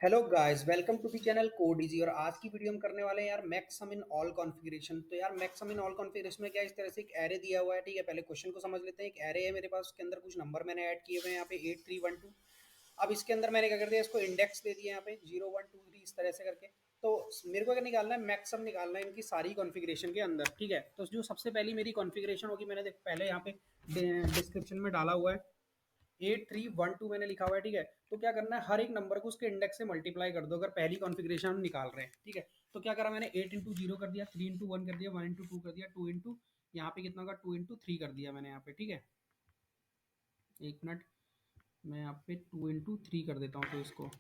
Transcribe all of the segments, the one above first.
Hello guys, welcome to the channel code easy. और आज की वीडियो हम करने वाले हैं यार max sum in all configuration. तो यार max sum in all configuration में क्या इस तरह से एक एरे दिया हुआ है। ठीक है, पहले क्वेश्चन को समझ लेते हैं। एक एरे है मेरे पास, उसके अंदर कुछ नंबर मैंने ऐड किए हुए हैं यहाँ पे 8312। अब इसके अंदर मैंने क्या कर दिया, इसको इंडेक्स दे दिया यहाँ पे 0123 इस तरह से करके। तो मेरे को क्या निकालना है, मैक्स सम निकालना है इनकी सारी कॉन्फ़िगरेशन के अंदर। ठीक है, तो जो सबसे पहली मेरी कॉन्फ़िगरेशन होगी, मैंने पहले यहाँ पे डिस्क्रिप्शन में डाला हुआ है 8312 मैंने लिखा हुआ है। ठीक है, तो क्या करना है, हर एक नंबर को उसके इंडेक्स से मल्टीप्लाई कर दो अगर पहली कॉन्फ़िगरेशन हम निकाल रहे हैं। ठीक है, तो क्या करा मैंने, 8 इंटू जीरो कर दिया, 3 इंटू वन कर दिया, 1 इंटू टू कर दिया, 2 इंटू यहाँ पे कितना होगा 2 इंटू थ्री कर दिया मैंने यहाँ पे। ठीक है, एक मिनट, मैं यहाँ पे 2 इंटू थ्री कर देता हूँ। तो इसको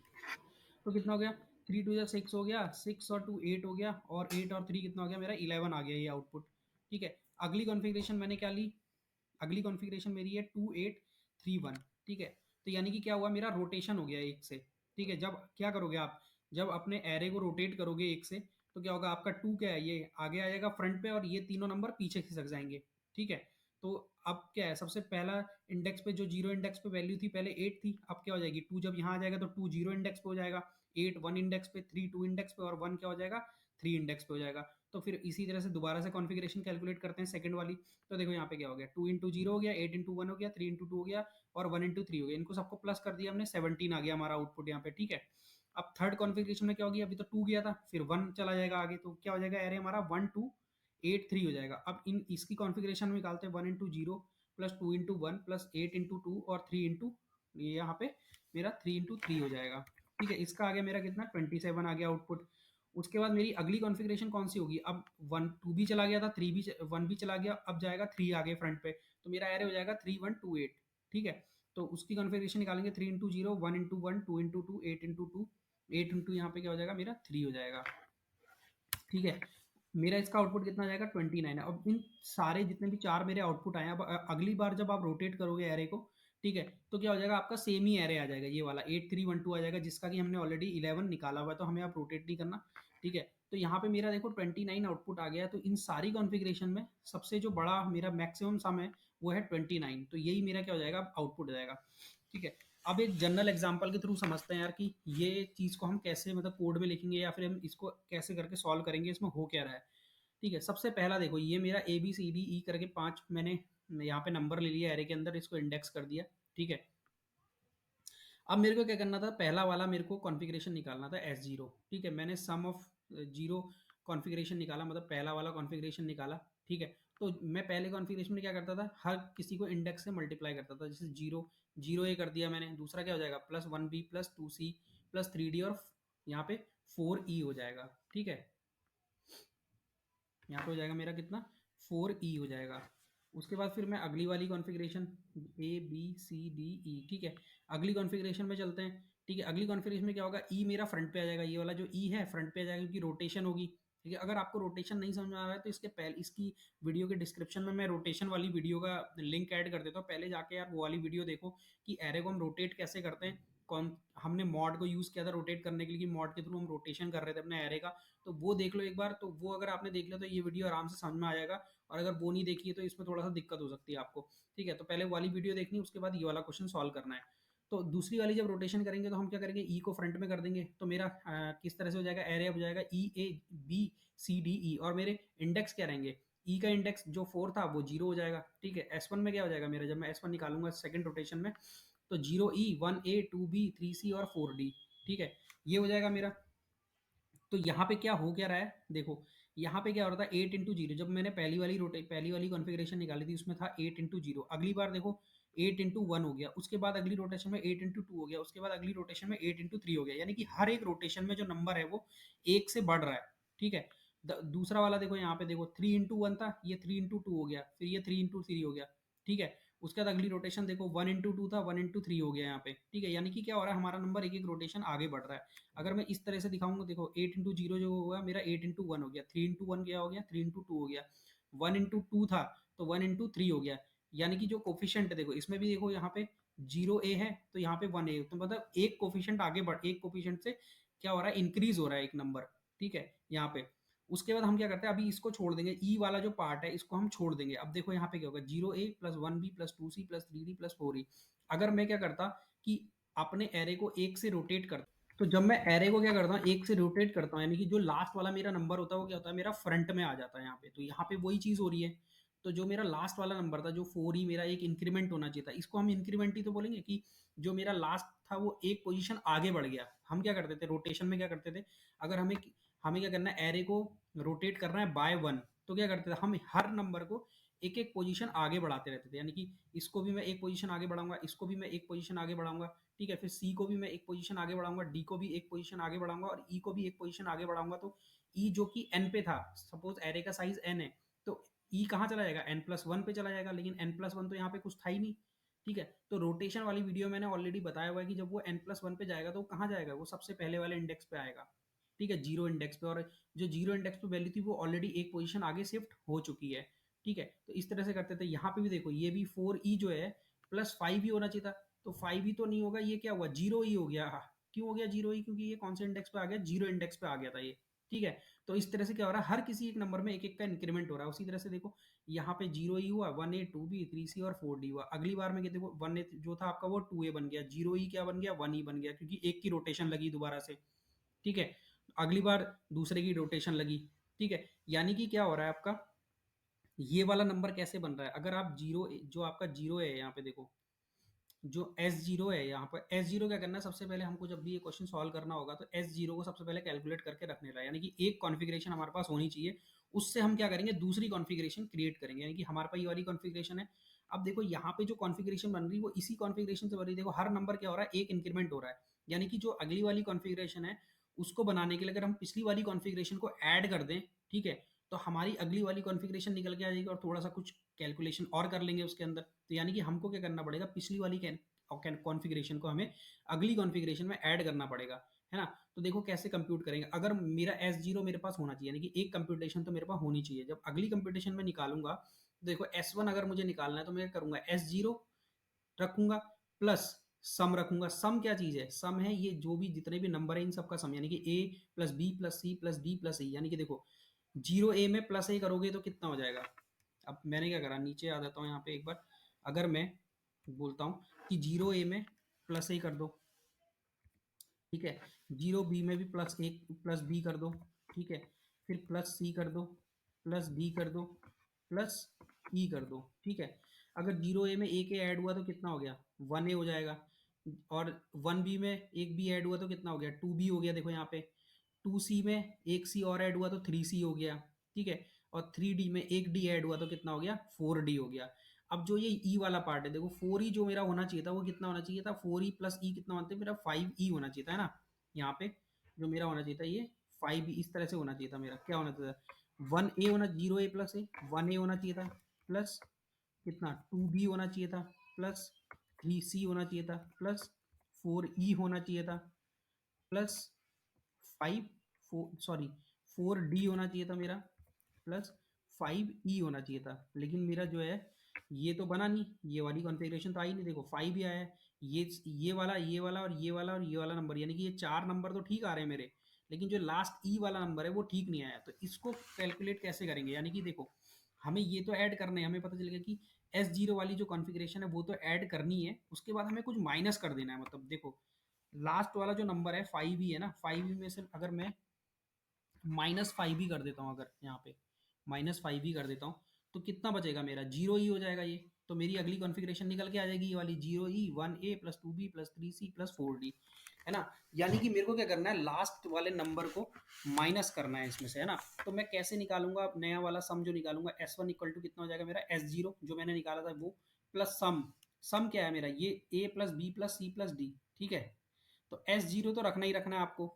तो कितना हो गया, 3 टू या 6 हो गया, 6 और 2 8 हो गया, और 8 और 3 कितना हो गया मेरा 11 आ गया ये आउटपुट। ठीक है, अगली कॉन्फ़िगरेशन मैंने क्या ली, अगली कॉन्फ़िगरेशन मेरी है 2831। ठीक है, तो यानी कि क्या हुआ, मेरा रोटेशन हो गया एक से। ठीक है, जब क्या करोगे आप, जब अपने एरे को रोटेट करोगे एक से, तो क्या होगा, आपका टू क्या है, ये आगे आ जाएगा फ्रंट पे और ये तीनों नंबर पीछे खिसक जाएंगे। ठीक है, तो अब क्या है, सबसे पहला इंडेक्स पे जो जीरो इंडेक्स पे वैल्यू थी पहले 8 थी, अब क्या हो जाएगी, टू जब यहाँ आ जाएगा तो टू जीरो इंडेक्स पे हो जाएगा, 8 वन इंडेक्स पे, थ्री टू इंडेक्स पे, और वन क्या हो जाएगा, थ्री इंडेक्स पे हो जाएगा। तो फिर इसी तरह से दोबारा से कॉन्फ़िगरेशन कैलकुलेट करते हैं सेकंड वाली। तो देखो यहाँ पे क्या हो गया, टू इंटू जीरो हो गया, 8 इंटू वन हो गया, 3 इंटू टू हो गया, और 1 इंटू थ्री हो गया। इनको सबको प्लस कर दिया हमने, 17 आ गया हमारा आउटपुट यहाँ पे। ठीक है, अब थर्ड कॉन्फ़िगरेशन में क्या होगी, अभी तो टू गया था, फिर वन चला जाएगा आगे, तो क्या हो जाएगा, एरे हमारा 1283 हो जाएगा। अब इन इसकी कॉन्फ़िगरेशन में निकालते हैं, 1 into zero plus 2 into one plus 8 into two और 3 इंटू, ये यहाँ पे मेरा 3 इंटू थ्री हो जाएगा। ठीक है, इसका आ गया मेरा कितना, 27 आ गया आउटपुट। उसके बाद मेरी अगली कॉन्फ़िगरेशन कौन सी होगी, अब वन टू भी चला गया था, थ्री भी, वन भी चला गया, अब जाएगा थ्री आगे फ्रंट पे, तो मेरा एरे हो जाएगा 3128। ठीक है, तो उसकी कॉन्फ़िगरेशन निकालेंगे, three into zero, one into one, two into two, eight into two, eight into यहाँ पे क्या हो जाएगा मेरा थ्री हो जाएगा। ठीक है, मेरा इसका आउटपुट कितना आ जाएगा 29 है। अब इन सारे जितने भी चार मेरे आउटपुट आए हैं, अब अगली बार जब आप रोटेट करोगे एरे को, ठीक है, तो क्या हो जाएगा, आपका सेम ही एरे आ जाएगा, ये वाला 8312 आ जाएगा, जिसका कि हमने ऑलरेडी 11 निकाला हुआ है, तो हमें आप रोटेट नहीं करना। ठीक है, तो यहाँ पे मेरा देखो 29 आउटपुट आ गया है। तो इन सारी कॉन्फ़िगरेशन में सबसे जो बड़ा मेरा मैक्सिमम सम है वो है 29, तो यही मेरा क्या हो जाएगा, आउटपुट हो जाएगा। ठीक है, अब एक जनरल एग्जांपल के थ्रू समझते हैं यार कि ये चीज़ को हम कैसे मतलब कोड में लिखेंगे, या फिर हम इसको कैसे करके सॉल्व करेंगे, इसमें हो क्या रहा है। ठीक है, सबसे पहला देखो, ये मेरा ए बी सी डी ई करके पांच मैंने यहाँ पे नंबर ले लिया एरे के अंदर, इसको इंडेक्स कर दिया। ठीक है, अब मेरे को क्या करना था, पहला वाला मेरे को कॉन्फ़िगरेशन निकालना था एस जीरो। ठीक है, मैंने सम ऑफ जीरो कॉन्फ़िगरेशन निकाला, मतलब पहला वाला कॉन्फ़िगरेशन निकाला। ठीक है, तो मैं पहले कॉन्फ़िगरेशन में क्या करता था, हर किसी को इंडेक्स से मल्टीप्लाई करता था। जैसे जीरो, जीरो ए कर दिया मैंने, दूसरा क्या हो जाएगा, plus one B plus two C plus three D, और यहाँ पे फोर ई हो जाएगा। ठीक है, यहाँ पे हो जाएगा मेरा कितना, फोर ई हो जाएगा। उसके बाद फिर मैं अगली वाली configuration, A B C D E. ठीक है, अगली कॉन्फ़िगरेशन में चलते हैं। ठीक है, अगली कॉन्फ़िगरेशन में क्या होगा, ई मेरा फ्रंट पे आ जाएगा, ये वाला जो ई है फ्रंट पे आ जाएगा, क्योंकि रोटेशन होगी। ठीक है, अगर आपको रोटेशन नहीं समझ में आ रहा है तो इसके पहले इसकी वीडियो के डिस्क्रिप्शन में मैं रोटेशन वाली वीडियो का लिंक ऐड कर देता हूँ, पहले जाके यार वो वाली वीडियो देखो कि एरे को हम रोटेट कैसे करते हैं। कौन, हमने मॉड को यूज़ किया था रोटेट करने के लिए, कि मॉड के थ्रू हम रोटेशन कर रहे थे अपने एरे का। तो वो देख लो एक बार, तो वो अगर आपने देख लिया तो ये वीडियो आराम से समझ में आ जाएगा। और अगर वो नहीं देखी है तो इसमें थोड़ा सा दिक्कत हो सकती है आपको। ठीक है, तो पहले वाली वीडियो देखनी, उसके बाद ये वाला क्वेश्चन सॉल्व करना है। तो दूसरी वाली जब रोटेशन करेंगे तो हम क्या करेंगे, ई को फ्रंट में कर देंगे, तो मेरा किस तरह से हो जाएगा, एरे हो जाएगा ई ए बी सी डी ई, और मेरे इंडेक्स क्या रहेंगे, ई का इंडेक्स जो फोर था वो जीरो हो जाएगा। ठीक है, एस वन में क्या हो जाएगा मेरा, जब मैं एस वन निकालूंगा सेकंड रोटेशन में, तो zero E, one A, two B, three C और फोर डी। ठीक है, ये हो जाएगा मेरा। तो यहाँ पे क्या हो क्या रहा है, देखो यहाँ पे क्या हो रहा था, 8 इंटू जीरो, जब मैंने पहली वाली कॉन्फ़िगरेशन निकाली थी उसमें था 8 इंटू जीरो। अगली बार देखो 8 इंटू वन हो गया, उसके बाद अगली रोटेशन में 8 इंटू टू हो गया, उसके बाद अगली रोटेशन में 8 इंटू थ्री हो गया। यानी कि हर एक रोटेशन में जो नंबर है वो एक से बढ़ रहा है। ठीक है, दूसरा वाला देखो, यहाँ पे देखो थ्री इंटू वन था, ये थ्री इंटू टू हो गया, फिर ये थ्री इंटू थ्री हो गया। ठीक है, उसके बाद अगली रोटेशन देखो, वन इंटू टू था, वन इंटू थ्री हो गया यहाँ पे। ठीक है, यानी कि क्या हो रहा है, हमारा नंबर एक एक रोटेशन आगे बढ़ रहा है। अगर मैं इस तरह से दिखाऊंगा, देखो एट इंटू जीरो जो हुआ मेरा, एट इंटू वन हो गया, थ्री इंटू वन क्या हो गया, थ्री इंटू टू हो गया, वन इंटू टू था तो वन इंटू थ्री हो गया। यानी कि जो कोफिशियंट है देखो, इसमें भी देखो यहाँ पे जीरो ए है तो यहाँ पे वन ए, तो मतलब एक कोफिशियंट आगे बढ़, एक कोफिशियंट से क्या हो रहा है, इंक्रीज हो रहा है एक नंबर। ठीक है, यहाँ पे उसके बाद हम क्या करते हैं, अभी इसको छोड़ देंगे, ई वाला जो पार्ट है इसको हम छोड़ देंगे। अब देखो यहाँ पे क्या होगा, zero A plus one B plus two C plus three D plus four E. अगर मैं क्या करता कि अपने एरे को एक से रोटेट करता, तो जब मैं एरे को क्या करता हूँ, एक से रोटेट करता हूँ, यानी कि जो लास्ट वाला मेरा नंबर होता है वो क्या होता है, मेरा फ्रंट में आ जाता है यहाँ पे। तो यहाँ पे वही चीज़ हो रही है। तो जो मेरा लास्ट वाला नंबर था, जो 4 ही मेरा एक इंक्रीमेंट होना चाहिए था, इसको हम इंक्रीमेंट ही तो बोलेंगे कि जो मेरा लास्ट था वो एक पोजीशन आगे बढ़ गया। हम क्या करते थे रोटेशन में, क्या करते थे, अगर हमें हमें क्या करना है, एरे को रोटेट करना है बाय 1, तो क्या करते थे, हम हर नंबर को एक एक पोजीशन आगे बढ़ाते रहते थे। यानी कि इसको भी मैं एक पोजीशन आगे बढ़ाऊंगा, इसको भी मैं एक पोजीशन आगे बढ़ाऊंगा, ठीक है, फिर सी को भी मैं एक पोजीशन आगे बढ़ाऊंगा, डी को भी एक पोजीशन आगे बढ़ाऊंगा और ई को भी एक पोजीशन आगे बढ़ाऊंगा। तो ई जो कि एन पे था, सपोज एरे का साइज एन है, तो ई कहाँ चला जाएगा, एन प्लस वन पे चला जाएगा, लेकिन एन प्लस वन तो यहाँ पे कुछ था ही नहीं। ठीक है, तो रोटेशन वाली वीडियो मैंने ऑलरेडी बताया हुआ है कि जब वो एन प्लस वन पे जाएगा तो वो कहाँ जाएगा, वो सबसे पहले वाले इंडेक्स पे आएगा। ठीक है, जीरो इंडेक्स पे, और जो जीरो इंडेक्स पे वैल्यू थी वो ऑलरेडी एक पोजीशन आगे शिफ्ट हो चुकी है। ठीक है, तो इस तरह से करते थे। यहाँ पे भी देखो, ये भी 4e जो है प्लस 5 ही होना चाहिए था, तो 5 ही तो नहीं होगा, ये क्या हुआ, जीरो ही हो गया। क्यों हो गया जीरो ही, क्योंकि ये कौन से इंडेक्स पे आ गया, जीरो इंडेक्स पे आ गया था ये। ठीक है, तो इस तरह से क्या हो रहा है, हर किसी एक नंबर में एक एक का इंक्रीमेंट हो रहा है। उसी तरह से देखो, यहाँ पे जीरो ही हुआ, 1a 2b 3c और 4d हुआ। अगली बार में क्या देखो, 1a जो था आपका वो 2a बन गया, जीरो ही क्या बन गया, 1 ही बन गया, क्योंकि एक की रोटेशन लगी दोबारा से। ठीक है, अगली बार दूसरे की रोटेशन लगी। ठीक है, यानी कि क्या हो रहा है आपका, ये वाला नंबर कैसे बन रहा है, अगर आप जीरो, जो आपका जीरो है यहाँ पे देखो, जो एस जीरो है यहाँ पर, एस जीरो क्या करना है, सबसे पहले हमको जब भी ये क्वेश्चन सॉल्व करना होगा तो एस जीरो को सबसे पहले कैलकुलेट करके रखने रहा है, यानी कि एक कॉन्फ़िगरेशन हमारे पास होनी चाहिए। उससे हम क्या करेंगे, दूसरी कॉन्फ़िगरेशन क्रिएट करेंगे, यानी कि हमारे पास ये वाली कॉन्फ़िगरेशन है। अब देखो यहाँ पे जो कॉन्फ़िगरेशन बन रही है वो इसी कॉन्फ़िगरेशन से बन रही है। देखो हर नंबर क्या हो रहा है, एक इंक्रीमेंट हो रहा है, यानी कि जो अगली वाली कॉन्फ़िगरेशन है उसको बनाने के लिए अगर हम पिछली वाली कॉन्फ़िगरेशन को ऐड कर दें, ठीक है, तो हमारी अगली वाली कॉन्फ़िगरेशन निकल के आ जाएगी और थोड़ा सा कुछ कैलकुलेशन और कर लेंगे उसके अंदर। तो यानी कि हमको क्या करना पड़ेगा, पिछली वाली कॉन्फ़िगरेशन को हमें अगली कॉन्फ़िगरेशन में ऐड करना पड़ेगा, है ना? तो देखो कैसे कंप्यूट करेंगे, अगर मेरा S0 मेरे पास होना चाहिए, यानी कि एक कंप्यूटेशन तो मेरे पास होनी चाहिए। जब अगली कंप्यूटेशन में निकालूँगा, तो देखो S1 अगर मुझे निकालना है तो मैं करूँगा S0 रखूँगा प्लस सम रखूँगा। सम क्या चीज़ है? सम है ये जो भी जितने भी नंबर हैं इन सबका सम, यानी कि A plus B plus C plus D plus E, यानी कि देखो 0a में प्लस a करोगे तो कितना हो जाएगा। अब मैंने क्या करा, नीचे आ जाता हूँ यहाँ पे एक बार, अगर मैं बोलता हूँ कि 0a में प्लस a कर दो, ठीक है, 0b में भी प्लस ए प्लस बी कर दो, ठीक है, फिर प्लस सी कर दो, प्लस डी कर दो, प्लस ई कर दो। ठीक है, अगर 0a में एक ए ऐड हुआ तो कितना हो गया, 1a हो जाएगा, और 1b में एक बी ऐड हुआ तो कितना हो गया, 2b हो गया। देखो यहाँ पे 2c में एक सी और ऐड हुआ तो 3c हो गया। ठीक है, और 3d में एक डी ऐड हुआ तो कितना हो गया, 4d हो गया। अब जो ये ई वाला पार्ट है, देखो 4e जो मेरा होना चाहिए था वो कितना होना चाहिए था, 4e प्लस ई कितना होना चाहिए मेरा, 5e होना चाहिए था, है ना? यहाँ पे जो मेरा होना चाहिए था ये 5e इस तरह से होना चाहिए था। मेरा क्या होना चाहिए था, 1a होना, 0a प्लस ए 1a होना चाहिए था, प्लस कितना 2b होना चाहिए था, प्लस 3c होना चाहिए था, प्लस 4e होना चाहिए था, प्लस 4d होना चाहिए था मेरा, प्लस 5e होना चाहिए था। लेकिन मेरा जो है ये तो बना नहीं, ये वाली कॉन्फ़िगरेशन तो आई नहीं। देखो 5 ही आया है, ये वाला, ये वाला और ये वाला और ये वाला नंबर, यानी कि ये 4 नंबर तो ठीक आ रहे हैं मेरे, लेकिन जो लास्ट ई वाला नंबर है वो ठीक नहीं आया। तो इसको कैलकुलेट कैसे करेंगे, यानी कि देखो हमें ये तो ऐड करना है, हमें पता चलेगा कि S0 वाली जो कॉन्फ़िगरेशन है वो तो ऐड करनी है, उसके बाद हमें कुछ माइनस कर देना है। मतलब देखो लास्ट वाला जो नंबर है 5 ही है ना, 5 ही में से अगर मैं -5 ही कर देता हूँ, अगर यहाँ पे -5 ही कर देता हूँ तो कितना बचेगा मेरा, 0 ही हो जाएगा ये। तो मेरी अगली कॉन्फ़िगरेशन निकल के आ जाएगी ये वाली, 0e 1a plus 2b plus 3c plus 4d, है ना? यानी कि मेरे को क्या करना है, लास्ट वाले नंबर को माइनस करना है इसमें से, है ना? तो मैं कैसे निकालूंगा, अब नया वाला सम जो निकालूंगा, S1 इक्वल टू कितना हो जाएगा मेरा, S0 जो मैंने निकाला था वो, प्लस सम। सम क्या है मेरा, ये a plus B plus C plus D. ठीक है, तो S0 तो रखना ही रखना है आपको,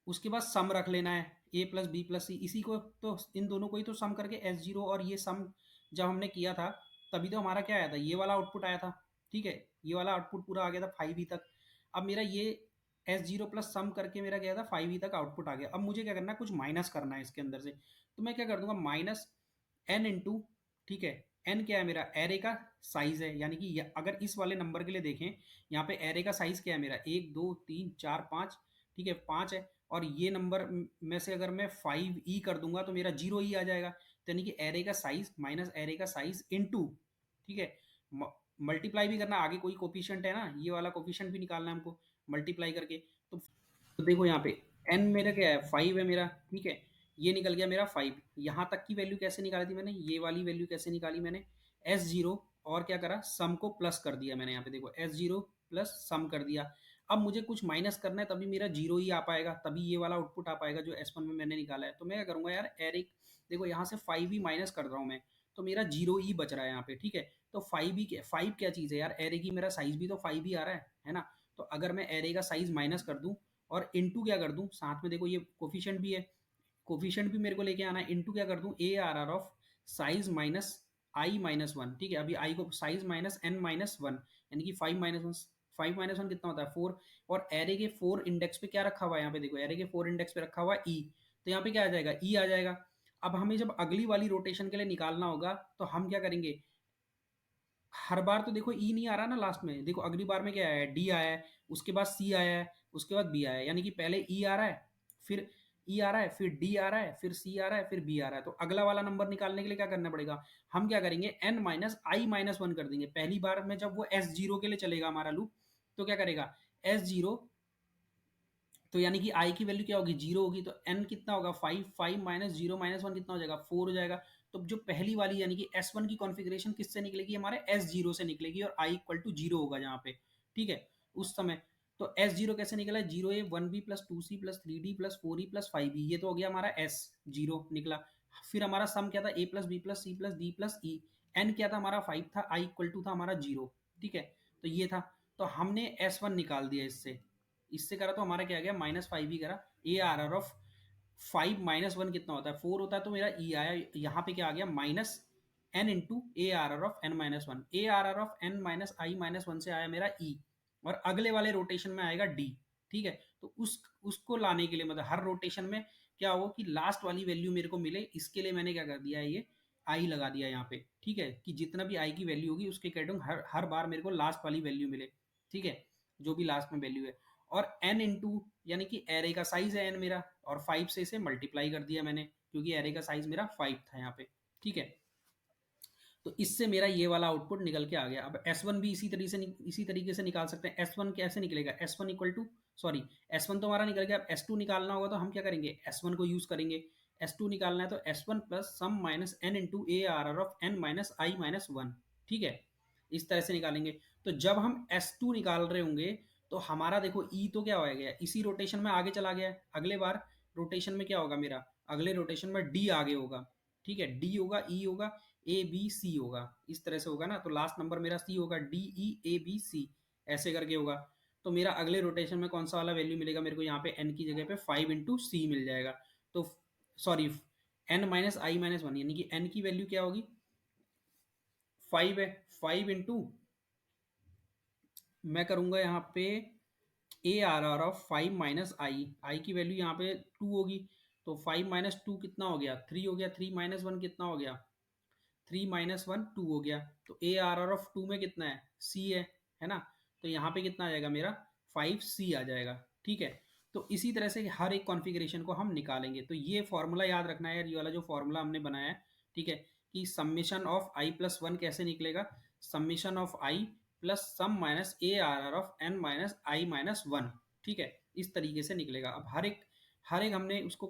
उसके बाद सम रख लेना है, ए प्लस बी प्लस सी, इसी को तो, इन दोनों को ही तो सम करके S0 और ये सम जब हमने किया था तभी तो हमारा क्या आया था, ये वाला आउटपुट आया था। ठीक है, ये वाला आउटपुट पूरा आ गया था 5e तक। अब मेरा ये S0 प्लस सम करके मेरा गया था 5e तक आउटपुट आ गया। अब मुझे क्या करना है, कुछ माइनस करना है इसके अंदर से, तो मैं क्या कर दूंगा, माइनस एन इंटू, ठीक है, एन क्या है मेरा, एरे का साइज है, यानी कि अगर इस वाले नंबर के लिए देखें, यहाँ पे एरे का साइज क्या है मेरा, 1 2 3 4 5, ठीक है 5 है, और ये नंबर में से अगर मैं 5e कर दूंगा तो मेरा 0e आ जाएगा। तो यानी कि एरे का साइज माइनस एरे का साइज इनटू, ठीक है, मल्टीप्लाई भी करना, आगे कोई कोफिशिएंट है ना, ये वाला कोफिशिएंट भी निकालना है हमको मल्टीप्लाई करके। तो तो देखो यहाँ पे एन मेरा क्या है, 5 है मेरा, ठीक है। ये निकल गया मेरा 5। यहाँ तक की वैल्यू कैसे निकाली थी मैंने, ये वाली वैल्यू कैसे निकाली मैंने, एस जीरो और क्या करा, सम को प्लस कर दिया मैंने। यहाँ पे देखो एस जीरो प्लस सम कर दिया। अब मुझे कुछ माइनस करना है, तभी मेरा जीरो ही आ पाएगा, तभी ये वाला आउटपुट आ पाएगा जो एस वन में मैंने निकाला है। तो मैं क्या करूंगा यार, एरिक देखो यहाँ से 5 ही माइनस कर रहा हूँ मैं, तो मेरा जीरो ही बच रहा है यहाँ पे, ठीक है। तो 5 ही, 5 क्या चीज़ है यार, एरे की मेरा साइज भी तो 5 ही आ रहा है ना। तो अगर मैं एरे का साइज माइनस कर दूं और इनटू क्या कर दूं साथ में, देखो ये कोफिशिएंट भी है, कोफिशिएंट भी मेरे को लेके आना है, इनटू क्या कर दूं, A R R of size minus I minus one, ठीक है। अभी आई को size minus N minus one, यानी कि 5 - 1, 5 - 1 कितना होता है, 4। और एरे के 4 इंडेक्स पे क्या रखा हुआ है, यहाँ पे देखो एरे के 4 इंडेक्स पे रखा हुआ है ई, तो यहाँ पे क्या आ जाएगा, ई आ जाएगा। अब हमें जब अगली वाली रोटेशन के लिए निकालना होगा तो हम क्या करेंगे, हर बार तो देखो ई नहीं आ रहा ना लास्ट में, देखो अगली बार में क्या आया है, डी आया है, उसके बाद सी आया है, उसके बाद बी आया है, यानी कि पहले ई आ रहा है, फिर ई आ रहा है, फिर डी आ रहा है, फिर सी आ रहा है, फिर बी आ रहा है। तो अगला वाला नंबर निकालने के लिए क्या करना पड़ेगा, हम क्या करेंगे, N minus I minus one कर देंगे। पहली बार में जब वो एस जीरो के लिए चलेगा हमारा लूप, तो क्या करेगा, एस जीरो, तो यानी कि आई की वैल्यू क्या होगी, जीरो होगी, तो एन कितना होगा, 5, 5 माइनस जीरो माइनस वन कितना हो जाएगा, 4 हो जाएगा। तो जो पहली वाली यानी कि एस वन की कॉन्फ़िगरेशन किससे निकलेगी, हमारे एस जीरो से निकलेगी, और आई इक्वल टू जीरो होगा यहाँ पे, ठीक है, उस समय। तो एस जीरो कैसे निकला है, zero A one B plus two C plus three D plus four E plus five E, ये तो हो गया हमारा एस जीरो निकला। फिर हमारा सम क्या था, A plus B plus C plus D plus E, N क्या था हमारा 5 था, आई इक्वल टू था हमारा जीरो, ठीक है। तो ये था, तो हमने एस वन निकाल दिया इससे, इससे करा तो हमारा क्या आ गया, -5 ही करा। ए आर आर ऑफ 5 - 1 कितना होता है, 4 होता है, तो मेरा ई आया, यहाँ पे क्या आ गया, minus N into A R R of N minus one, A R R of N minus I minus one से आया मेरा ई, और अगले वाले रोटेशन में आएगा डी, ठीक है। तो उसको लाने के लिए, मतलब हर रोटेशन में क्या हो कि लास्ट वाली वैल्यू मेरे को मिले, इसके लिए मैंने क्या कर दिया है, ये आई लगा दिया यहाँ पे, ठीक है, कि जितना भी आई की वैल्यू होगी उसके अकॉर्डिंग हर हर बार मेरे को लास्ट वाली वैल्यू मिले, ठीक है, जो भी लास्ट में वैल्यू है। और एन इंटू, यानी कि एरे का साइज है एन मेरा, और 5 से इसे मल्टीप्लाई कर दिया मैंने, क्योंकि एरे का साइज मेरा 5 था यहाँ पे, ठीक है। तो इससे मेरा ये वाला आउटपुट निकल के आ गया। अब एस वन भी इसी तरीके से निकाल सकते हैं। एस वन कैसे निकलेगा, S one equal to, sorry, S one तो हमारा निकल गया। अब एस टू निकालना होगा तो हम क्या करेंगे, एस वन को यूज करेंगे। एस टू निकालना है तो S one plus sum minus N into A R R of N minus I minus one, ठीक है, इस तरह से निकालेंगे। तो जब हम एस टू निकाल रहे होंगे तो हमारा देखो ई तो क्या हो गया, इसी रोटेशन में आगे चला गया है। अगले बार रोटेशन में क्या होगा मेरा, अगले रोटेशन में डी आगे होगा, ठीक है, डी होगा, ई होगा, ए बी सी होगा, इस तरह से होगा ना। तो लास्ट नंबर मेरा सी होगा, डी ई ए बी सी, ऐसे करके होगा। तो मेरा अगले रोटेशन में कौन सा वाला वैल्यू मिलेगा मेरे को, यहाँ पे एन की जगह पे 5 इंटू सी मिल जाएगा। तो sorry, N minus I minus one, यानी कि एन की वैल्यू क्या होगी, 5 है, 5 इंटू, मैं करूंगा यहाँ पे A R R of 5 minus I, I की वैल्यू यहाँ पे 2 होगी, तो 5 माइनस टू कितना हो गया, 3 हो गया, 3 माइनस वन कितना हो गया, 3 - 1 2 हो गया। तो A R R of two में कितना है, सी है ना। तो यहाँ पे कितना आ जाएगा मेरा, 5 सी आ जाएगा, ठीक है। तो इसी तरह से हर एक कॉन्फ़िगरेशन को हम निकालेंगे। तो ये फॉर्मूला याद रखना है यार, ये वाला जो फॉर्मूला हमने बनाया है, ठीक है, कि summation of I plus one कैसे निकलेगा, summation of I plus sum minus A R R of N minus I minus one, ठीक है, इस तरीके से निकलेगा। अब हर एक हमने उसको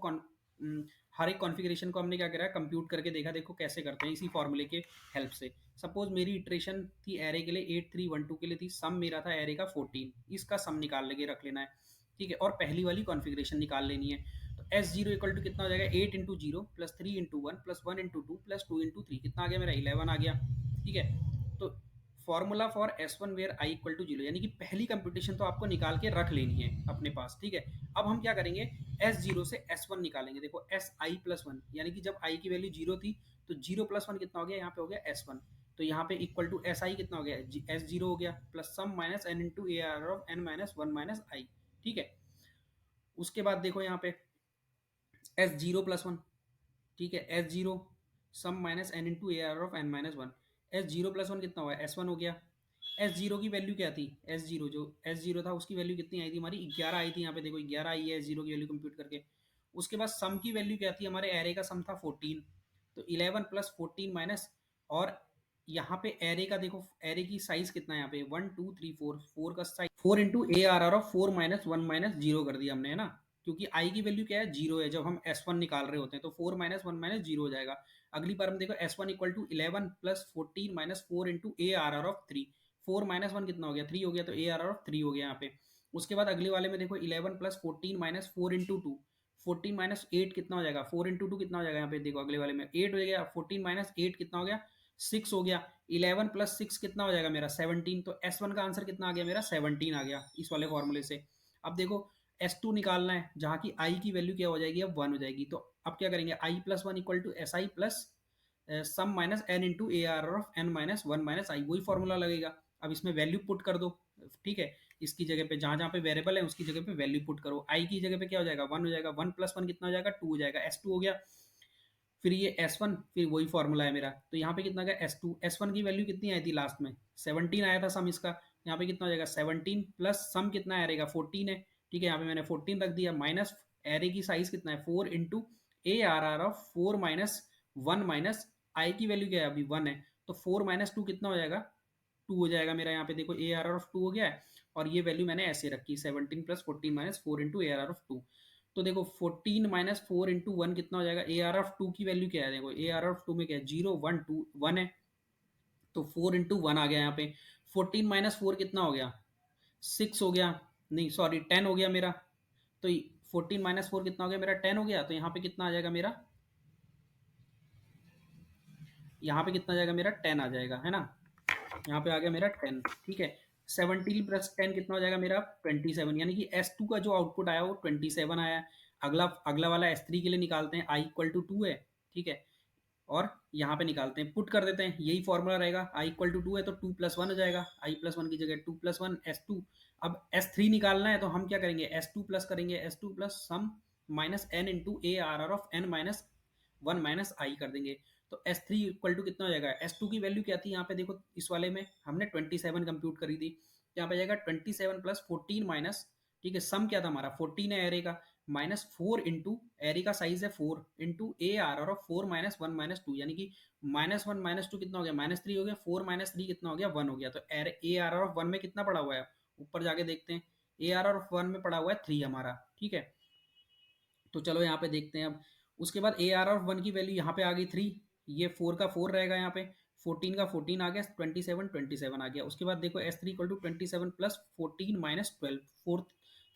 हर एक कॉन्फ़िगरेशन को हमने क्या करा, कंप्यूट करके देखा, देखो कैसे करते हैं इसी फॉर्मूले के हेल्प से। सपोज मेरी इटरेशन थी एरे के लिए 8312 के लिए थी, सम मेरा था एरे का 14, इसका सम निकाल लेके रख लेना है, ठीक है, और पहली वाली कॉन्फ़िगरेशन निकाल लेनी है। तो एस जीरो इक्वल टू कितना हो जाएगा, 8 into zero plus 3 into one plus 1 into two plus 2 into three, कितना आ गया मेरा, 11 आ गया, ठीक है। तो formula for S one where I equal to zero, यानी कि पहली कंप्यूटेशन तो आपको निकाल के रख लेनी है अपने पास, ठीक है। अब हम क्या करेंगे, एस जीरो से एस वन निकालेंगे। देखो एस आई प्लस वन, यानी कि जब आई की वैल्यू जीरो थी तो जीरो प्लस वन कितना हो गया, यहाँ पे हो गया एस वन। तो यहाँ पे इक्वल टू एस आई कितना हो गया, एस जीरो हो गया, plus sum minus N into A R of N minus one minus I, ठीक है। उसके बाद देखो यहाँ पे एस जीरो प्लस वन, ठीक है, S zero sum minus N into A R of N minus one, S zero plus one कितना हुआ, एस वन हो गया। एस जीरो की वैल्यू क्या थी, एस जीरो जो एस जीरो था उसकी वैल्यू कितनी आई थी हमारी, 11 आई थी, यहाँ पे देखो 11 आई है एस जीरो की वैल्यू कंप्यूट करके। उसके बाद सम की वैल्यू क्या थी, हमारे एरे का सम था 14, तो 11 प्लस 14 माइनस, और यहाँ पे एरे का देखो, एरे की साइज कितना है यहाँ पे 1 2 3 4, 4 का size 4 into A R R of 4 minus 1 minus zero कर दिया हमने, है ना, क्योंकि आई की वैल्यू क्या है, जीरो है जब हम एस वन निकाल रहे होते हैं, तो 4 माइनस 1 माइनस जीरो हो जाएगा। अगली बार हम देखो S one equal to 11 plus 14 minus 4 into A R R of 3। 4 minus 1 कितना हो गया, 3 हो गया, तो ए आर आर ऑफ 3 हो गया यहाँ पे। उसके बाद अगले वाले में देखो 11 plus 14 minus 4 into two, 14 minus 8 कितना हो जाएगा, 4 इंटू टू कितना हो जाएगा यहाँ पे देखो अगले वाले में 8 हो गया, 14 माइनस 8 कितना हो गया, 6 हो गया। 11 प्लस 6 कितना हो जाएगा मेरा 17, तो S1 का आंसर कितना आ गया मेरा 17 आ गया इस वाले फॉर्मूले से। अब देखो S2 निकालना है, जहां की I की वैल्यू क्या हो जाएगी, अब 1 हो जाएगी, तो अब क्या करेंगे, I plus one equal to S I plus sum minus N into A R of N minus one minus I, वही फॉर्मूला लगेगा। अब इसमें वैल्यू पुट कर दो, ठीक है, इसकी जगह पे जहां जहां पे वेरिएबल है उसकी जगह पे वैल्यू पुट करो। आई की जगह पे क्या हो जाएगा, 1 हो जाएगा, 1 प्लस 1 कितना हो जाएगा, 2 हो जाएगा, S2 हो गया। फिर ये S1, फिर वही फॉर्मूला है मेरा, तो यहाँ पे कितना गया S2, S1 की वैल्यू कितनी आई थी लास्ट में 17 आया था सम इसका, यहाँ पे कितना हो जाएगा 17 प्लस सम कितना आएगा 14 है, ठीक है, यहाँ पे मैंने 14 रख दिया, माइनस एरे की साइज कितना है 4 into A R R of 4 minus 1 minus I की वैल्यू क्या है अभी 1 है, तो 4 माइनस 2 कितना हो जाएगा, 2 हो जाएगा मेरा, यहाँ पे देखो ए आर आर ऑफ 2 हो गया है, और ये वैल्यू मैंने ऐसे रखी 17 plus 14 minus 4 into A R R of 2। तो देखो 14 माइनस 4 इंटू वन कितना हो जाएगा, ए आर ऑफ 2 की वैल्यू क्या है, देखो ए आर ऑफ 2 में क्या है 0 1 2 1 है, तो 4 इंटू वन आ गया यहाँ पे। 14 माइनस 4 कितना हो गया, 6 हो गया, नहीं सॉरी 10 हो गया मेरा, तो 14 माइनस 4 कितना हो गया मेरा 10 हो गया, तो यहाँ पे कितना आ जाएगा मेरा, यहाँ पे कितना आ जाएगा मेरा 10 आ जाएगा, है ना, यहाँ पे आ गया मेरा 10, ठीक है। 17 प्लस 10 कितना हो जाएगा मेरा 27, यानी कि S2 का जो आउटपुट आया वो 27 आया। अगला अगला वाला S3 के लिए निकालते हैं, आई इक्वल टू 2 है, ठीक है, और यहाँ पे निकालते हैं, पुट कर देते हैं, यही फॉर्मूला रहेगा, आई इक्वल टू 2 है तो 2 प्लस 1 हो जाएगा, आई प्लस 1 की जगह 2 प्लस 1 S2। अब S3 निकालना है तो हम क्या करेंगे, S2 प्लस करेंगे, S2 plus sum minus N into A R R of N minus 1 minus I कर देंगे, तो S3 इक्वल टू कितना हो जाएगा, S2 की वैल्यू क्या थी यहाँ पे देखो, इस वाले में हमने 27 कंप्यूट करी थी, यहाँ पे जाएगा 27 प्लस 14 माइनस, ठीक है, सम क्या था हमारा 14 है एरे का, माइनस 4 इंटू एरे का साइज है 4 into A R R of 4 minus 1 minus 2, यानी कि माइनस 1 माइनस 2 कितना हो गया, माइनस 3 हो गया, 4 माइनस 3 कितना हो गया 1 हो गया, तो ए आर आर ऑफ 1 में कितना पड़ा हुआ है, ऊपर जाके देखते हैं, ए आर आर ऑफ 1 में पड़ा हुआ है 3 हमारा, ठीक है। तो चलो यहाँ पे देखते हैं अब, उसके बाद ए आर ऑफ 1 की वैल्यू यहाँ पे आ गई 3, ये 4 का 4 रहेगा यहाँ पे, 14 का 14 आ गया, 27 आ गया। उसके बाद देखो S3 equal to 27 plus 14 minus 12, four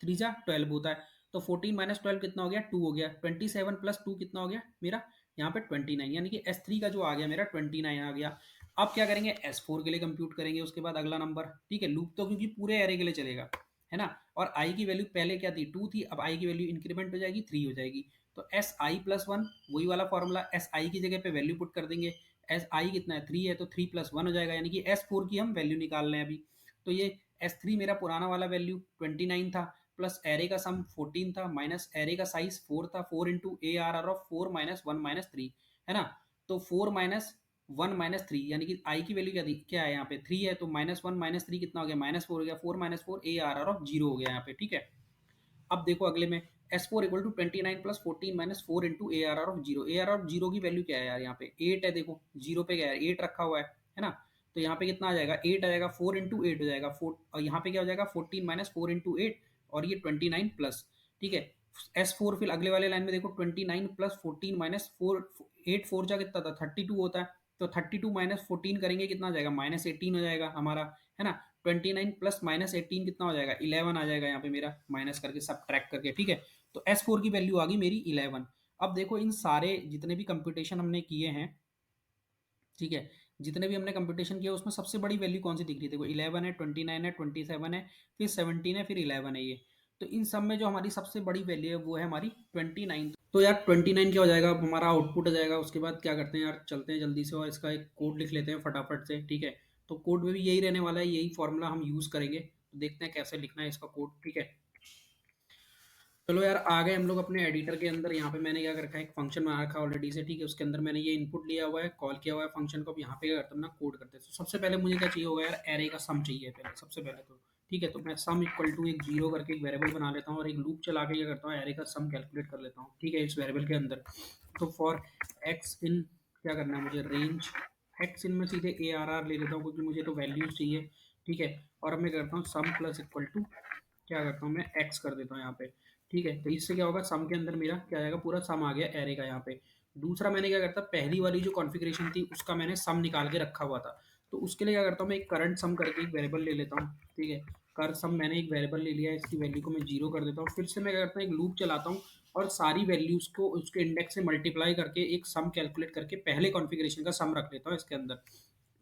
three जा 12 होता है, तो 14 माइनस 12 कितना हो गया 2 हो गया, 27 प्लस 2 कितना हो गया मेरा यहाँ पे 29, यानी कि S3 का जो आ गया मेरा 29 आ गया। अब क्या करेंगे, S4 के लिए कंप्यूट करेंगे, उसके बाद अगला नंबर, ठीक है, लूप तो क्योंकि पूरे एरे के लिए चलेगा, है ना, और आई की वैल्यू पहले क्या थी 2 थी, अब आई की वैल्यू इंक्रीमेंट हो जाएगी 3 हो जाएगी, तो एस आई प्लस वन, वही वाला फॉर्मूला, एस आई की जगह पे वैल्यू पुट कर देंगे, एस आई कितना है 3 है, तो 3 प्लस 1 हो जाएगा, यानी कि S4 की हम वैल्यू निकाल रहे हैं अभी, तो ये S3 मेरा पुराना वाला वैल्यू 29 था, प्लस एरे का सम 14 था, माइनस एरे का साइज 4 था, 4 into A R R of 4 minus 1 minus 3, है ना, तो 4 माइनस 1 माइनस 3, यानी कि आई की वैल्यू क्या थी, क्या है यहाँ पे 3 है, तो माइनस 1 माइनस 3 कितना हो गया, माइनस 4 हो गया, 4 minus 4 A R R of 0 हो गया यहाँ पे, ठीक है। अब देखो अगले में S4 equal to 29 plus 14 minus 4 into A R R of 0, A R R of 0 की वैल्यू क्या है यार, यहाँ पे 8 है, देखो 0 पे क्या है 8 रखा हुआ है ना, तो यहाँ पे कितना आ जाएगा 8 आ जाएगा, 4 इंटू 8 हो जाएगा 4, और यहाँ पे क्या हो जाएगा 14 माइनस 4 इंटू 8, और ये 29 प्लस, ठीक है। S4 फिर अगले वाले लाइन में देखो 29 प्लस 14 माइनस 4, 8 4 जा कितना था 32 होता है, तो 32 माइनस 14 करेंगे कितना आ जाएगा माइनस 18 हो जाएगा हमारा, है ना, 29 प्लस माइनस 18 कितना हो जाएगा 11 आ जाएगा यहाँ पे मेरा, माइनस करके सब ट्रैक करके, ठीक है, तो S4 की वैल्यू आ गई मेरी 11। अब देखो इन सारे जितने भी कंप्यूटेशन हमने किए हैं, ठीक है, जितने भी हमने कंप्यूटेशन किया उसमें सबसे बड़ी वैल्यू कौन सी दिख रही है, देखो 11 है, 29 है, 27 है, फिर 17 है, फिर 11 है ये, तो इन सब में जो हमारी सबसे बड़ी वैल्यू है वो है हमारी 29, तो यार 29 क्या हो जाएगा, अब हमारा आउटपुट आ जाएगा। उसके बाद क्या करते हैं यार, चलते हैं जल्दी से और इसका एक कोड लिख लेते हैं फटाफट से, ठीक है, तो कोड में भी यही रहने वाला है, यही फॉर्मूला हम यूज करेंगे, तो देखते हैं कैसे लिखना है इसका कोड, ठीक है। चलो यार आ गए हम लोग अपने एडिटर के अंदर, यहाँ पे मैंने क्या कर रखा है एक फंक्शन बना रखा है ऑलरेडी से, ठीक है, उसके अंदर मैंने ये इनपुट लिया हुआ है, कॉल किया हुआ है फंक्शन को, अब यहाँ पे क्या करते हैं ना कोड करते हैं, तो सबसे पहले मुझे क्या चाहिए होगा यार, एरे का सम चाहिए पहले सबसे पहले तो, ठीक है, तो मैं सम इक्वल टू एक जीरो करके एक वेरिएबल बना लेता हूँ और एक लूप चला के क्या करता हूँ एरे का सम कैलकुलेट कर लेता हूँ, ठीक है, इस वेरिएबल के अंदर। तो फॉर एक्स इन क्या करना है मुझे, रेंज एक्स इन में सीधे ए आर आर ले लेता हूँ क्योंकि मुझे तो वैल्यूज चाहिए, ठीक है। और अब मैं करता हूँ सम प्लस इक्वल टू क्या करता हूँ मैं एक्स कर देता हूँ यहाँ पे, ठीक है। तो इससे क्या होगा, सम के अंदर मेरा क्या आएगा, पूरा सम आ गया एरे का यहाँ पे। दूसरा मैंने क्या करता, पहली वाली जो कॉन्फ़िगरेशन थी उसका मैंने सम निकाल के रखा हुआ था, तो उसके लिए क्या करता हूँ मैं एक करंट सम करके एक वेरिएबल ले लेता हूँ, ठीक है। कर सम मैंने एक वेरिएबल ले लिया है, इसकी वैल्यू को मैं जीरो कर देता हूँ। फिर से मैं क्या करता हूँ, एक लूप चलाता हूँ और सारी वैल्यूज को उसके इंडेक्स से मल्टीप्लाई करके एक सम कैलकुलेट करके पहले कॉन्फ़िगरेशन का सम रख लेता हूँ इसके अंदर,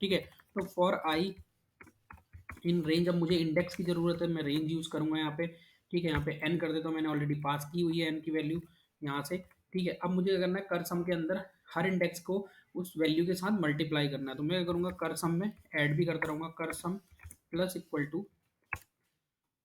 ठीक है। तो फॉर आई इन रेंज, अब मुझे इंडेक्स की जरूरत है, मैं रेंज यूज करूंगा यहाँ पे, ठीक है। यहाँ पे एन कर देता हूँ, मैंने ऑलरेडी पास की हुई है एन की वैल्यू यहाँ से, ठीक है। अब मुझे क्या करना है, कर सम के अंदर हर इंडेक्स को उस वैल्यू के साथ मल्टीप्लाई करना है। तो मैं क्या करूंगा, कर सम में ऐड भी करता रहूंगा, कर सम प्लस इक्वल टू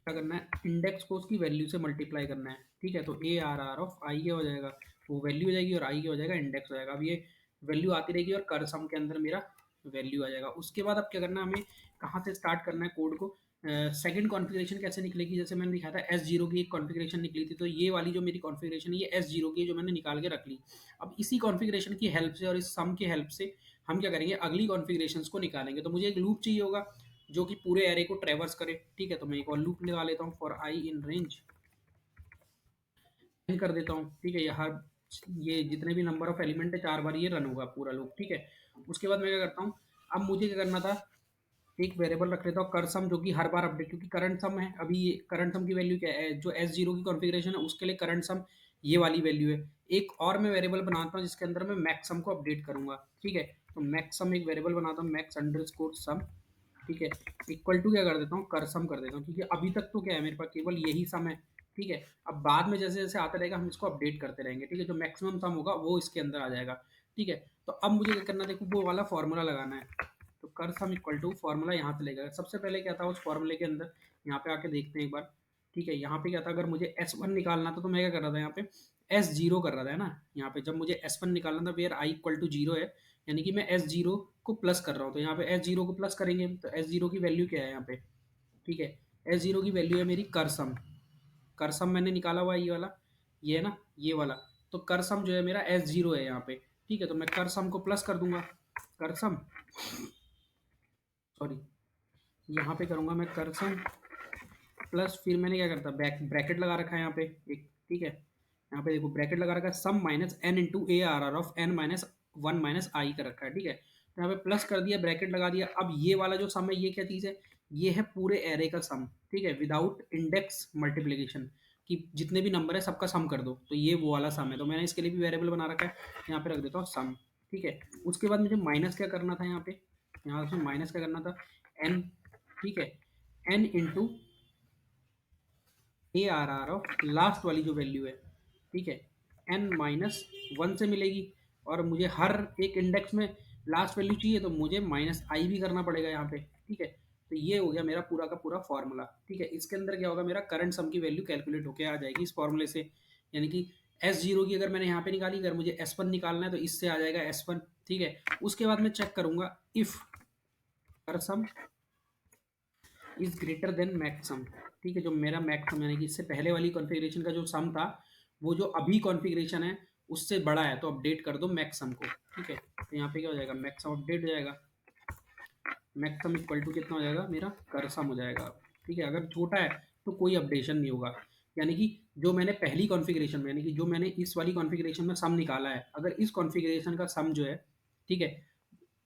क्या करना है, इंडेक्स को उसकी वैल्यू से मल्टीप्लाई करना है, ठीक है। तो ए आर आर ऑफ आई क्या हो जाएगा, वो वैल्यू हो जाएगी, और आई क्या हो जाएगा, इंडेक्स हो जाएगा। अब ये वैल्यू आती रहेगी और कर सम के अंदर मेरा वैल्यू आ जाएगा। उसके बाद अब क्या करना है, हमें कहाँ से स्टार्ट करना है कोड को, सेकंड कॉन्फ़िगरेशन कैसे निकलेगी, जैसे मैंने दिखाया था एस जीरो की एक कॉन्फ़िगरेशन निकली थी, तो ये वाली जो मेरी कॉन्फ़िगरेशन है ये एस जीरो की जो मैंने निकाल के रख ली। अब इसी कॉन्फ़िगरेशन की हेल्प से और इस सम की हेल्प से हम क्या करेंगे, अगली कॉन्फ़िगरेशंस को निकालेंगे। तो मुझे एक लूप चाहिए होगा जो कि पूरे एरे को ट्रेवर्स करे, ठीक है। तो मैं एक और लूप लगा लेता हूँ, फॉर आई इन रेंज कर देता हूँ, ठीक है। ये जितने भी नंबर ऑफ एलिमेंट है 4 बार ये रन होगा पूरा लूप, ठीक है। उसके बाद मैं क्या करता हूँ, अब मुझे क्या करना था, एक वेरिएबल रख लेता हूँ कर सम, जो कि हर बार अपडेट, क्योंकि करंट सम है अभी, ये करंट सम की वैल्यू क्या है, जो एस जीरो की कॉन्फ़िगरेशन है उसके लिए करंट सम ये वाली वैल्यू है। एक और मैं वेरिएबल बनाता हूँ जिसके अंदर मैं मैक्स सम को अपडेट करूंगा, ठीक है। तो मैक्स सम एक वेरिएबल बनाता हूँ, मैक्स अंडरस्कोर सम, ठीक है। इक्वल टू क्या कर देता हूँ, कर सम कर देता हूँ, क्योंकि अभी तक तो क्या है, मेरे पास केवल यही सम है, ठीक है। अब बाद में जैसे जैसे आता रहेगा हम इसको अपडेट करते रहेंगे, ठीक है। जो मैक्सिमम सम होगा वो इसके अंदर आ जाएगा, ठीक है। तो अब मुझे क्या करना है, देखो वो वाला फॉर्मूला लगाना है। तो कर सम इक्वल टू फॉर्मूला यहाँ से लेगा, सबसे पहले क्या था उस फॉर्मूले के अंदर, यहाँ पे आके देखते हैं एक बार, ठीक है। यहाँ पे क्या था, अगर मुझे एस वन निकालना था तो मैं क्या कर रहा था, यहाँ पे एस जीरो कर रहा था, है ना। यहाँ पे जब मुझे एस वन निकालना था, where I equal to zero है, यानी कि मैं एस जीरो को प्लस कर रहा हूँ। तो यहाँ पे एस जीरो को प्लस करेंगे, तो एस जीरो की वैल्यू क्या है यहाँ पे, ठीक है। एस जीरो की वैल्यू है मेरी कर सम, कर सम मैंने निकाला हुआ है ये वाला, ये है ना, ये वाला। तो कर सम जो है मेरा एस जीरो है यहाँ पे, ठीक है। तो मैं कर सम को प्लस कर दूंगा, कर सम, सॉरी, यहाँ पे करूंगा मैं कर सम प्लस, फिर मैंने क्या करता, ब्रैकेट लगा रखा है यहाँ पे एक, ठीक है। यहाँ पे देखो ब्रैकेट लगा रखा है, sum minus N into A R R of N minus one minus I कर रखा है, ठीक है। तो यहाँ पे प्लस कर दिया, ब्रैकेट लगा दिया। अब ये वाला जो सम है ये क्या चीज़ है, ये है पूरे एरे का सम, ठीक है, विदाउट इंडेक्स मल्टीप्लीकेशन, कि जितने भी नंबर है सबका सम कर दो, तो ये वो वाला सम है। तो मैंने इसके लिए भी वेरिएबल बना रखा है, यहाँ पे रख देता हूँ सम, ठीक है। उसके बाद मुझे माइनस क्या करना था, यहाँ पे यहाँ से माइनस क्या करना था, एन, ठीक है, N into A R R of last वाली जो वैल्यू है, ठीक है, एन माइनस वन से मिलेगी। और मुझे हर एक इंडेक्स में लास्ट वैल्यू चाहिए, तो मुझे माइनस आई भी करना पड़ेगा यहाँ पे, ठीक है। तो ये हो गया मेरा पूरा का पूरा फॉर्मूला, ठीक है। इसके अंदर क्या होगा, मेरा करंट सम की वैल्यू कैलकुलेट होकर आ जाएगी इस फॉर्मूले से, यानी कि एस जीरो की अगर मैंने यहाँ पे निकाली, अगर मुझे एस वन निकालना है तो इससे आ जाएगा एस वन, ठीक है। उसके बाद मैं चेक करूंगा इफ कर सम इज ग्रेटर देन मैक्सम, ठीक है। जो मेरा मैक्सम यानी कि इससे पहले वाली कॉन्फ़िगरेशन का जो सम था, वो जो अभी कॉन्फ़िगरेशन है उससे बड़ा है, तो अपडेट कर दो मैक्सम को, ठीक है। तो यहाँ पे क्या हो जाएगा, मैक्सम अपडेट हो जाएगा, मैक्सम इक्वल टू कितना हो जाएगा, मेरा करसम हो जाएगा, ठीक है। अगर छोटा है तो कोई अपडेशन नहीं होगा, यानी कि जो मैंने पहली कॉन्फ़िगरेशन में, यानी कि जो मैंने इस वाली कॉन्फ़िगरेशन में सम निकाला है, अगर इस कॉन्फ़िगरेशन का सम जो है, ठीक है,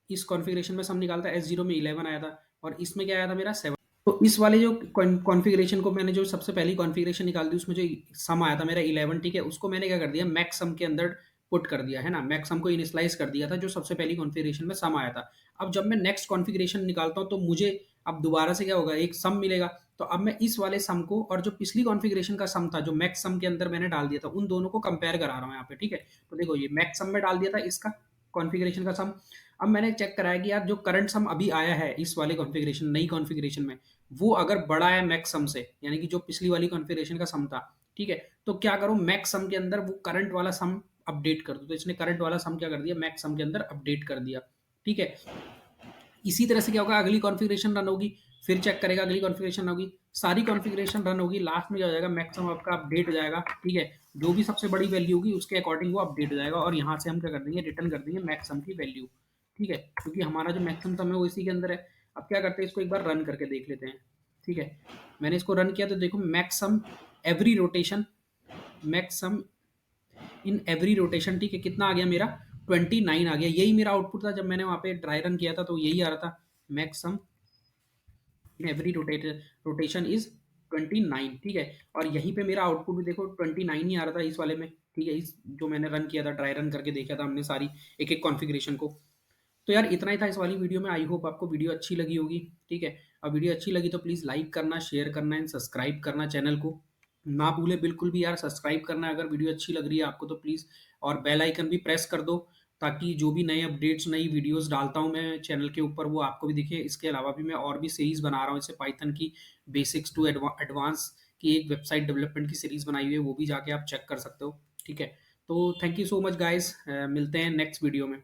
इस कॉन्फ़िगरेशन में सम निकालता एस जीरो में 11 आया था, और इसमें क्या आया था मेरा 7। तो इस वाले जो कॉन्फ़िगरेशन को मैंने जो सबसे पहली कॉन्फ़िगरेशन निकाल दी, उसमें जो सम आया था मेरा 11, ठीक है, उसको मैंने क्या कर दिया, मैक्स सम के अंदर पुट कर दिया, है ना। मैक्स सम को इनिशियलाइज़ कर दिया था जो सबसे पहली कॉन्फ़िगरेशन में सम आया था। अब जब मैं नेक्स्ट कॉन्फ़िगरेशन निकालता हूँ तो मुझे अब दोबारा से क्या होगा, एक सम मिलेगा। तो अब मैं इस वाले सम को और जो पिछली कॉन्फ़िगरेशन का सम था, जो मैक्स सम के अंदर मैंने डाल दिया था, उन दोनों को कंपेयर करा रहा हूँ यहाँ पे, ठीक है। तो देखो ये मैक्स सम में डाल दिया था इसका कॉन्फ़िगरेशन का सम। अब मैंने चेक कराया कि यार जो करंट सम अभी आया है इस वाले कॉन्फ़िगरेशन, नई कॉन्फ़िगरेशन में, वो अगर बड़ा है मैक्स सम से, यानी कि जो पिछली वाली कॉन्फ़िगरेशन का सम था, ठीक है, तो क्या करो, मैक्स सम के अंदर वो करंट वाला सम अपडेट कर दो। तो इसने करंट वाला सम क्या कर दिया, मैक्स सम के अंदर अपडेट कर दिया, ठीक है। इसी तरह से क्या होगा, अगली कॉन्फ़िगरेशन रन होगी, फिर चेक करेगा, अगली कॉन्फ़िगरेशन होगी, सारी कॉन्फ़िगरेशन रन होगी, लास्ट में क्या हो जाएगा, मैक्सिमम आपका अपडेट हो जाएगा, ठीक है। जो भी सबसे बड़ी वैल्यू होगी उसके अकॉर्डिंग वो अपडेट हो जाएगा, और यहाँ से हम क्या कर देंगे, रिटर्न कर देंगे मैक्सिमम की वैल्यू, ठीक है, क्योंकि हमारा जो मैक्सिमम सम है वो इसी के अंदर है। अब क्या करते हैं, इसको एक बार रन करके देख लेते हैं। ठीक है, मैंने इसको रन किया तो देखो maximum every rotation, maximum in every rotation, ठीक है, कितना आ गया मेरा 29 आ गया। यही मेरा आउटपुट था जब मैंने वहां पे ड्राई रन किया था, तो यही आ रहा था maximum in every rotation is 29। ठीक है, और यहीं पे मेरा आउटपुट भी देखो 29 ही आ रहा था इस वाले में। ठीक है, इस जो मैंने रन किया था, ड्राई रन करके देखा था हमने सारी एक एक कॉन्फ़िगरेशन को। तो यार इतना ही था इस वाली वीडियो में। आई होप आपको वीडियो अच्छी लगी होगी। ठीक है, अब वीडियो अच्छी लगी तो प्लीज़ लाइक करना, शेयर करना एंड सब्सक्राइब करना चैनल को ना भूले बिल्कुल भी यार। सब्सक्राइब करना है अगर वीडियो अच्छी लग रही है आपको तो प्लीज़, और बेल आइकन भी प्रेस कर दो ताकि जो भी नए अपडेट्स, नई वीडियोस डालता हूँ मैं चैनल के ऊपर वो आपको भी दिखे। इसके अलावा भी मैं और भी सीरीज़ बना रहा हूँ, जैसे पाइथन की बेसिक्स टू एडवांस की एक वेबसाइट डेवलपमेंट की सीरीज़ बनाई हुई है, वो भी जाके आप चेक कर सकते हो। ठीक है, तो thank you so much guys, मिलते हैं नेक्स्ट वीडियो में।